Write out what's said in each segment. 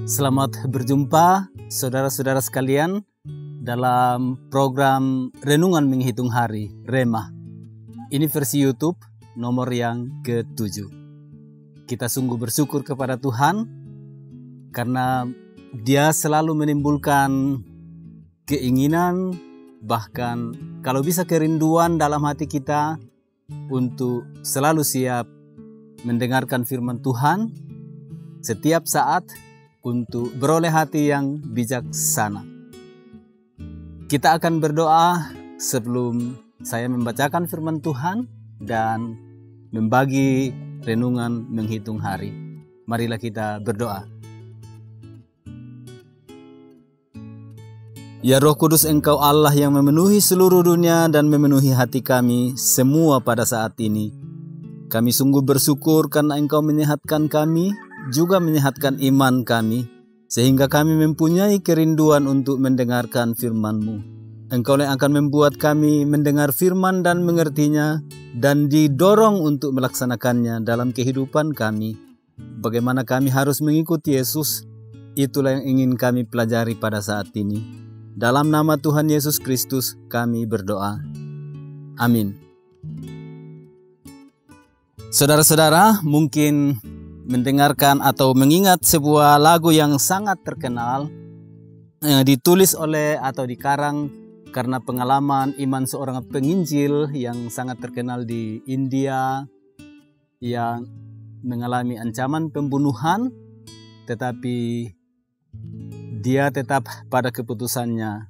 Selamat berjumpa saudara-saudara sekalian dalam program Renungan Menghitung Hari, Rema. Ini versi YouTube nomor yang ke-7. Kita sungguh bersyukur kepada Tuhan karena Dia selalu menimbulkan keinginan, bahkan kalau bisa kerinduan dalam hati kita untuk selalu siap mendengarkan firman Tuhan setiap saat untuk beroleh hati yang bijaksana. Kita akan berdoa sebelum saya membacakan firman Tuhan dan membagi renungan menghitung hari. Marilah kita berdoa. Ya Roh Kudus, Engkau Allah yang memenuhi seluruh dunia dan memenuhi hati kami semua pada saat ini. Kami sungguh bersyukur karena Engkau menyehatkan kami, juga menyehatkan iman kami, sehingga kami mempunyai kerinduan untuk mendengarkan firman-Mu. Engkau yang akan membuat kami mendengar firman dan mengertinya, dan didorong untuk melaksanakannya dalam kehidupan kami. Bagaimana kami harus mengikuti Yesus, itulah yang ingin kami pelajari pada saat ini. Dalam nama Tuhan Yesus Kristus kami berdoa. Amin. Saudara-saudara mungkin mendengarkan atau mengingat sebuah lagu yang sangat terkenal, ditulis oleh atau dikarang karena pengalaman iman seorang penginjil yang sangat terkenal di India yang mengalami ancaman pembunuhan, tetapi dia tetap pada keputusannya.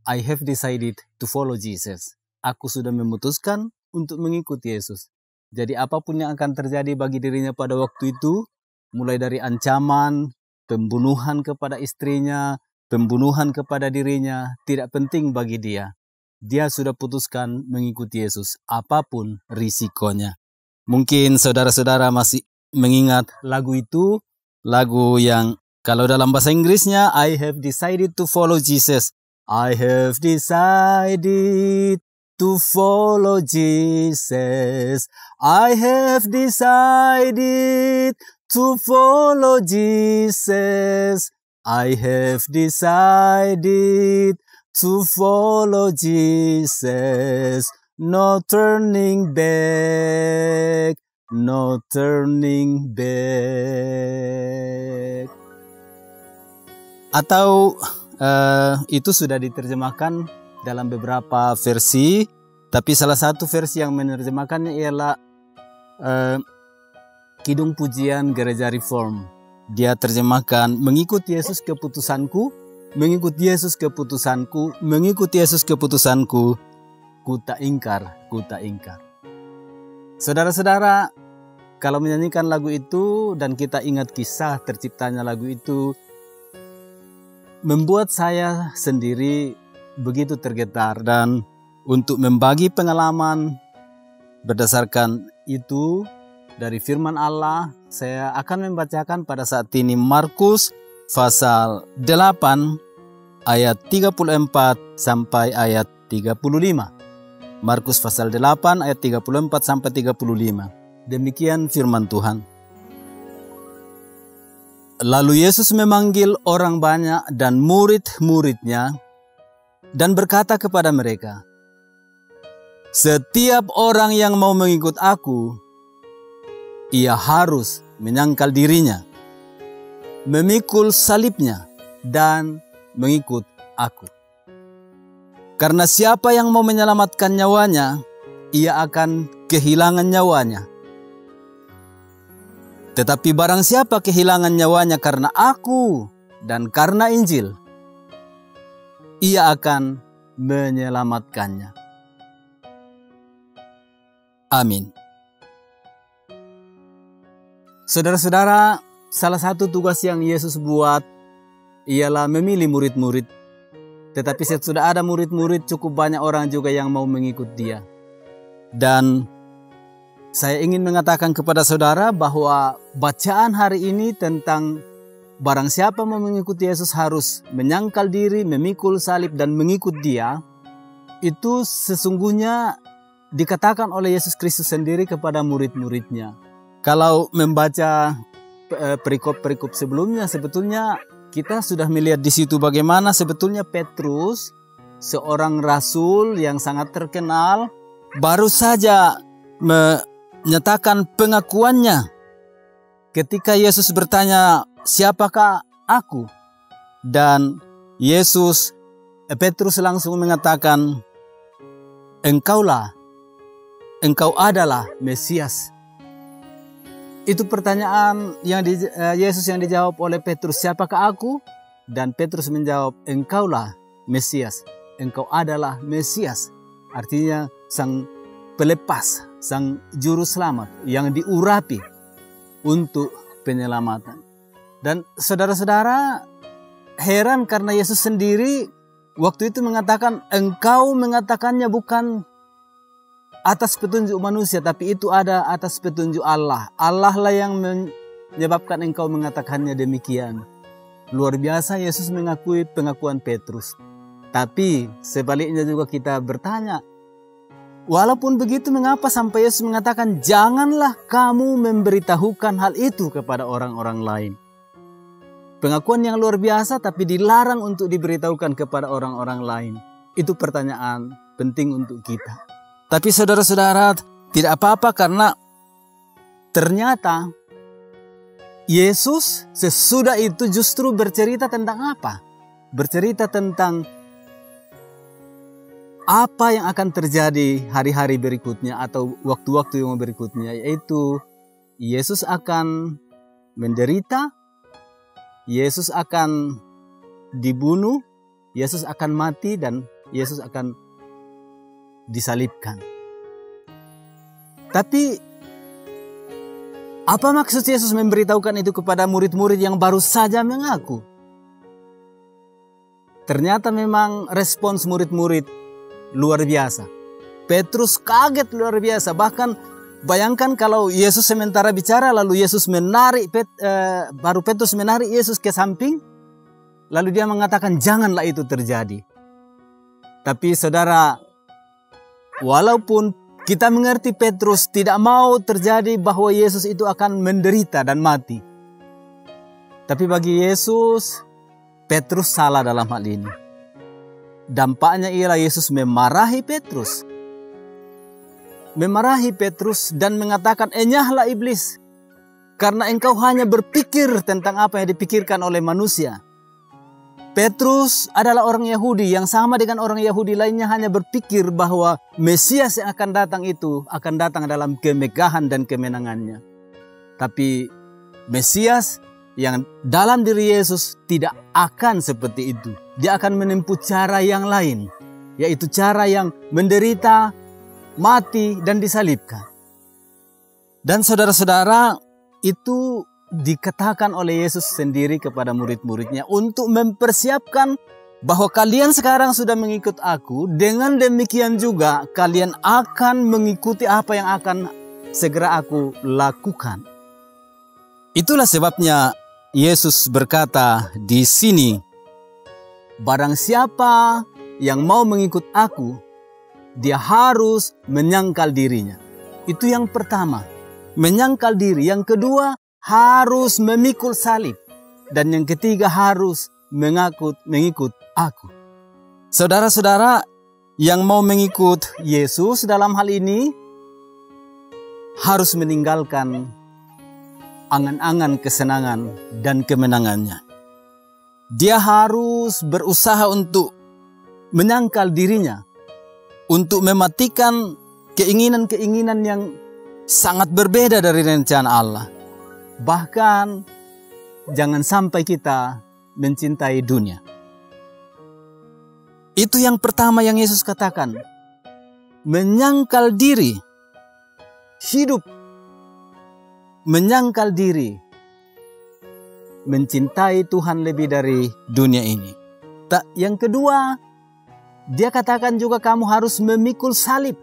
I have decided to follow Jesus. Aku sudah memutuskan untuk mengikuti Yesus. Jadi apapun yang akan terjadi bagi dirinya pada waktu itu, mulai dari ancaman, pembunuhan kepada istrinya, pembunuhan kepada dirinya, tidak penting bagi dia. Dia sudah putuskan mengikuti Yesus, apapun risikonya. Mungkin saudara-saudara masih mengingat lagu itu, lagu yang kalau dalam bahasa Inggrisnya, I have decided to follow Jesus. I have decided to follow Jesus. I have decided to follow Jesus. I have decided to follow Jesus. No turning back, no turning back. Atau itu sudah diterjemahkan dalam beberapa versi, tapi salah satu versi yang menerjemahkannya ialah Kidung Pujian Gereja Reform. Dia terjemahkan, mengikuti Yesus keputusanku, mengikuti Yesus keputusanku, mengikuti Yesus keputusanku, ku tak ingkar, ku tak ingkar. Saudara-saudara, kalau menyanyikan lagu itu dan kita ingat kisah terciptanya lagu itu, membuat saya sendiri begitu tergetar, dan untuk membagi pengalaman berdasarkan itu dari firman Allah, saya akan membacakan pada saat ini Markus pasal 8 ayat 34 sampai ayat 35. Markus pasal 8 ayat 34 sampai 35. Demikian firman Tuhan. Lalu Yesus memanggil orang banyak dan murid-muridnya dan berkata kepada mereka, setiap orang yang mau mengikut aku, ia harus menyangkal dirinya, memikul salibnya, dan mengikut aku. Karena siapa yang mau menyelamatkan nyawanya, ia akan kehilangan nyawanya. Tetapi barang siapa kehilangan nyawanya karena aku dan karena Injil, ia akan menyelamatkannya. Amin. Saudara-saudara, salah satu tugas yang Yesus buat ialah memilih murid-murid. Tetapi sudah ada murid-murid, cukup banyak orang juga yang mau mengikut dia. Dan saya ingin mengatakan kepada saudara bahwa bacaan hari ini tentang barang siapa mau mengikuti Yesus harus menyangkal diri, memikul salib, dan mengikut dia. Itu sesungguhnya dikatakan oleh Yesus Kristus sendiri kepada murid-muridnya. Kalau membaca perikop-perikop sebelumnya, sebetulnya kita sudah melihat di situ bagaimana sebetulnya Petrus, seorang rasul yang sangat terkenal, baru saja menyatakan pengakuannya ketika Yesus bertanya, "Siapakah aku?" Dan Petrus langsung mengatakan, engkau adalah Mesias." Itu pertanyaan Yesus yang dijawab oleh Petrus, "Siapakah aku?" Dan Petrus menjawab, engkaulah Mesias, engkau adalah Mesias. Artinya sang pelepas, sang juru selamat yang diurapi untuk penyelamatan. Dan saudara-saudara heran karena Yesus sendiri waktu itu mengatakan, engkau mengatakannya bukan atas petunjuk manusia, tapi itu ada atas petunjuk Allah. Allah lah yang menyebabkan engkau mengatakannya demikian. Luar biasa Yesus mengakui pengakuan Petrus. Tapi sebaliknya juga kita bertanya, walaupun begitu mengapa sampai Yesus mengatakan, janganlah kamu memberitahukan hal itu kepada orang-orang lain. Pengakuan yang luar biasa tapi dilarang untuk diberitahukan kepada orang-orang lain. Itu pertanyaan penting untuk kita. Tapi saudara-saudara, tidak apa-apa karena ternyata Yesus sesudah itu justru bercerita tentang apa? Bercerita tentang apa yang akan terjadi hari-hari berikutnya atau waktu-waktu yang berikutnya, yaitu Yesus akan menderita, Yesus akan dibunuh, Yesus akan mati, dan Yesus akan disalibkan. Tapi apa maksud Yesus memberitahukan itu kepada murid-murid yang baru saja mengaku? Ternyata memang respons murid-murid luar biasa. Petrus kaget luar biasa. Bahkan bayangkan kalau Yesus sementara bicara lalu Yesus menarik, baru Petrus menarik Yesus ke samping, lalu dia mengatakan janganlah itu terjadi. Tapi saudara, walaupun kita mengerti Petrus tidak mau terjadi bahwa Yesus itu akan menderita dan mati, tapi bagi Yesus, Petrus salah dalam hal ini. Dampaknya ialah Yesus memarahi Petrus. Memarahi Petrus dan mengatakan, enyahlah iblis, karena engkau hanya berpikir tentang apa yang dipikirkan oleh manusia. Petrus adalah orang Yahudi yang sama dengan orang Yahudi lainnya hanya berpikir bahwa Mesias yang akan datang itu akan datang dalam kemegahan dan kemenangannya. Tapi Mesias yang dalam diri Yesus tidak akan seperti itu. Dia akan menempuh cara yang lain, yaitu cara yang menderita, mati, dan disalibkan. Dan saudara-saudara, itu dikatakan oleh Yesus sendiri kepada murid-muridnya untuk mempersiapkan bahwa kalian sekarang sudah mengikut aku, dengan demikian juga kalian akan mengikuti apa yang akan segera aku lakukan. Itulah sebabnya Yesus berkata di sini, barang siapa yang mau mengikut aku, dia harus menyangkal dirinya. Itu yang pertama, menyangkal diri. Yang kedua, harus memikul salib. Dan yang ketiga, harus mengikut aku. Saudara-saudara yang mau mengikut Yesus dalam hal ini harus meninggalkan angan-angan kesenangan dan kemenangannya. Dia harus berusaha untuk menyangkal dirinya, untuk mematikan keinginan-keinginan yang sangat berbeda dari rencana Allah. Bahkan jangan sampai kita mencintai dunia. Itu yang pertama yang Yesus katakan. Menyangkal diri. Hidup. Menyangkal diri. Mencintai Tuhan lebih dari dunia ini. Yang kedua, dia katakan juga kamu harus memikul salib.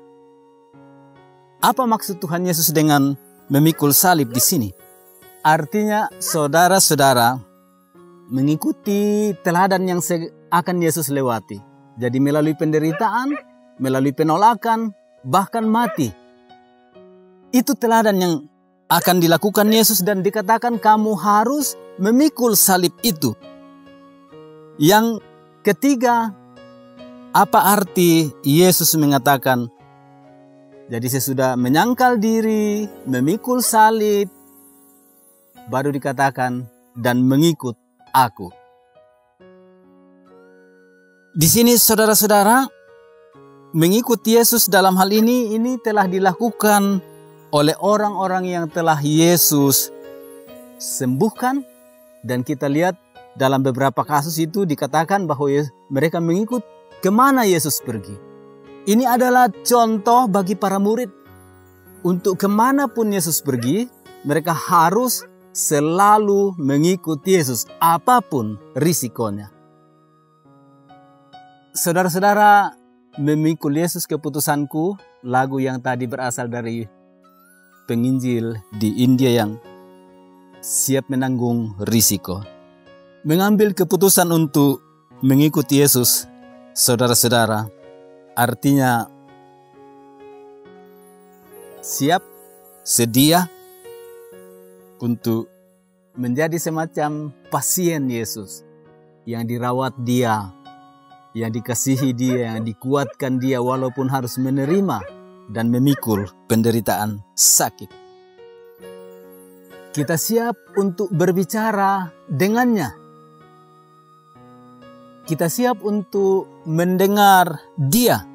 Apa maksud Tuhan Yesus dengan memikul salib di sini? Artinya saudara-saudara mengikuti teladan yang akan Yesus lewati. Jadi melalui penderitaan, melalui penolakan, bahkan mati. Itu teladan yang akan dilakukan Yesus dan dikatakan kamu harus memikul salib itu. Yang ketiga, apa arti Yesus mengatakan, jadi sesudah menyangkal diri, memikul salib, baru dikatakan dan mengikut aku. Di sini saudara-saudara, mengikut Yesus dalam hal ini telah dilakukan oleh orang-orang yang telah Yesus sembuhkan. Dan kita lihat dalam beberapa kasus itu dikatakan bahwa mereka mengikut kemana Yesus pergi. Ini adalah contoh bagi para murid. Untuk kemanapun Yesus pergi, mereka harus selalu mengikut Yesus, apapun risikonya. Saudara-saudara, memikul Yesus keputusanku, lagu yang tadi berasal dari penginjil di India yang siap menanggung risiko. Mengambil keputusan untuk mengikuti Yesus, saudara-saudara, artinya siap, sedia untuk menjadi semacam pasien Yesus yang dirawat Dia, yang dikasihi Dia, yang dikuatkan Dia walaupun harus menerima dan memikul penderitaan sakit. Kita siap untuk berbicara dengannya. Kita siap untuk mendengar Dia.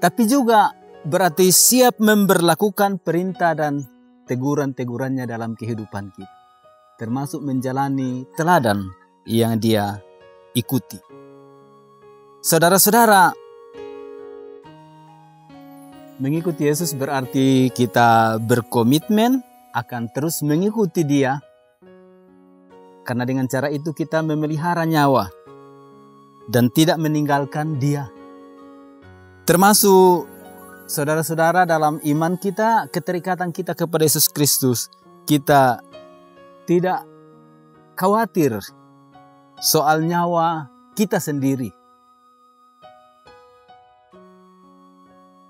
Tapi juga berarti siap memberlakukan perintah dan teguran-tegurannya dalam kehidupan kita. Termasuk menjalani teladan yang Dia ikuti. Saudara-saudara, mengikuti Yesus berarti kita berkomitmen akan terus mengikuti Dia. Karena dengan cara itu kita memelihara nyawa dan tidak meninggalkan Dia. Termasuk saudara-saudara dalam iman kita, keterikatan kita kepada Yesus Kristus, kita tidak khawatir soal nyawa kita sendiri.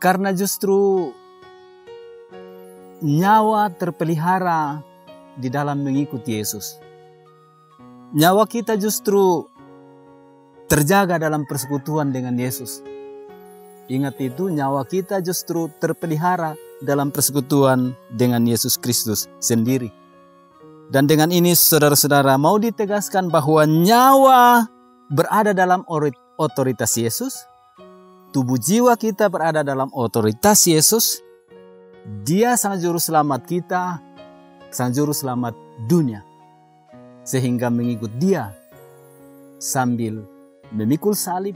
Karena justru nyawa terpelihara di dalam mengikuti Yesus. Nyawa kita justru terjaga dalam persekutuan dengan Yesus. Ingat itu, nyawa kita justru terpelihara dalam persekutuan dengan Yesus Kristus sendiri. Dan dengan ini saudara-saudara mau ditegaskan bahwa nyawa berada dalam otoritas Yesus. Tubuh jiwa kita berada dalam otoritas Yesus. Dia sang juru selamat kita, sang juru selamat dunia. Sehingga mengikut Dia sambil memikul salib,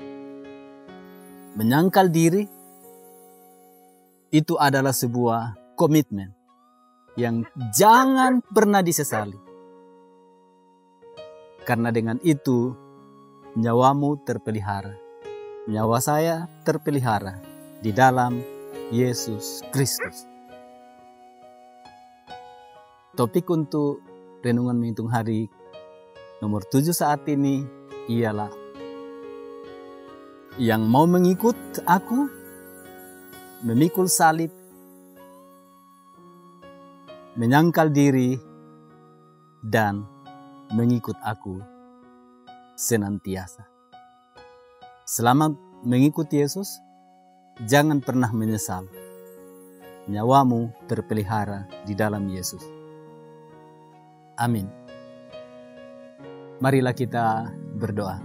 menyangkal diri, itu adalah sebuah komitmen yang jangan pernah disesali. Karena dengan itu nyawamu terpelihara. Nyawa saya terpelihara di dalam Yesus Kristus. Topik untuk renungan menghitung hari nomor 7 saat ini ialah yang mau mengikut aku, memikul salib, menyangkal diri, dan mengikut aku senantiasa. Selama mengikuti Yesus, jangan pernah menyesal. Nyawamu terpelihara di dalam Yesus. Amin. Marilah kita berdoa.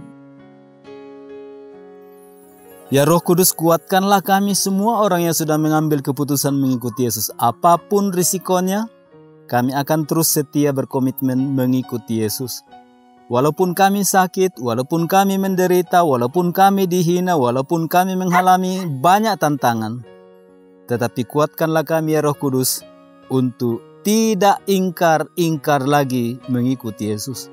Ya Roh Kudus, kuatkanlah kami semua orang yang sudah mengambil keputusan mengikuti Yesus. Apapun risikonya, kami akan terus setia berkomitmen mengikuti Yesus. Walaupun kami sakit, walaupun kami menderita, walaupun kami dihina, walaupun kami mengalami banyak tantangan, tetapi kuatkanlah kami ya Roh Kudus untuk tidak ingkar-ingkar lagi mengikuti Yesus.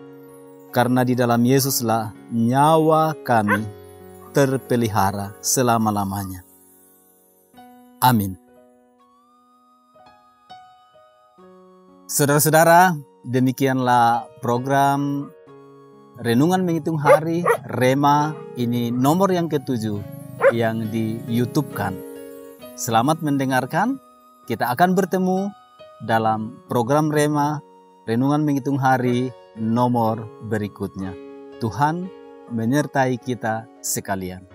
Karena di dalam Yesuslah nyawa kami terpelihara selama-lamanya. Amin. Saudara-saudara, demikianlah program Renungan Menghitung Hari Rema, ini nomor yang ke-7 yang di YouTube-kan. Selamat mendengarkan. Kita akan bertemu dalam program Rema Renungan Menghitung Hari nomor berikutnya. Tuhan menyertai kita sekalian.